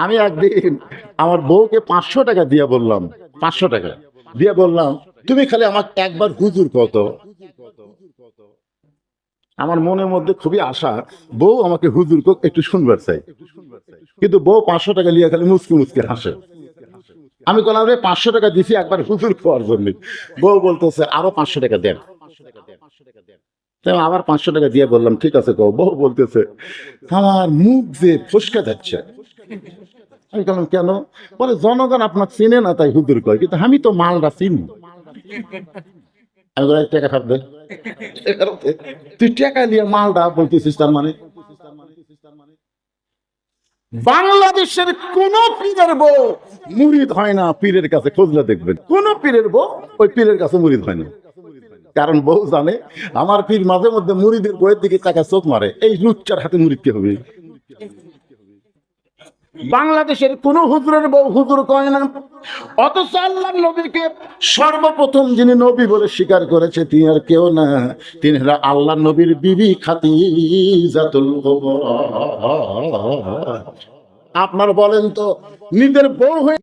আমি একদিন আমার বউকে 500 টাকা দিয়ে বললাম, 500 টাকা দিয়ে বললাম, তুমি খালি আমাকে একবার হুজুর কত। আমার মনের মধ্যে খুবই আশা, বউ আমাকে হুজুর কোক একটু শুনবার চাই। কিন্তু বউ 500 টাকা নিয়ে খালি মুচকি মুচকি হাসে। আমি বললাম, রে 500 টাকা দিছি একবার হুজুর খাওয়ার জন্য। বউ বলতেছে আরো 500 টাকা দেন। তাই আবার 500 টাকা দিয়ে বললাম, ঠিক আছে গো। বউ বলতেছে, আমার মুখ যে ফসকে যাচ্ছে। আমি বললাম, কেন? বলে, জনগণ আপনার চিনে না তাই হুজুর কয়, কিন্তু আমি তো মালটা চিনি। আমি বললাম, টাকা ফেরত দে। তুই টাকা নিয়ে মালটা বলতেছিস, তার মানে বাংলাদেশের কোন পীরের বউ মুরিদ হয় না পীরের কাছে, খুঁজলে দেখবেন কোন পীরের বউ ওই পীরের কাছে মুরিদ হয় না। কারণ বউ জানে আমার পীর মাঝে মধ্যে মুরিদের বইয়ের দিকে টাকা চোখ মারে, এই লুচ্চার হাতে মুরিদ কে হবে। বাংলাদেশের কোন হুজুরের বউ হুজুর কয় না, অথচ আল্লাহর নবীকে সর্বপ্রথম যিনি নবী বলে স্বীকার করেছে তিনি আর কেউ না, তিনি হলো আল্লাহর নবীর বিবি খাদিজাতুল কুবরা। আপনার বলেন তো, নিজের বউ হয়ে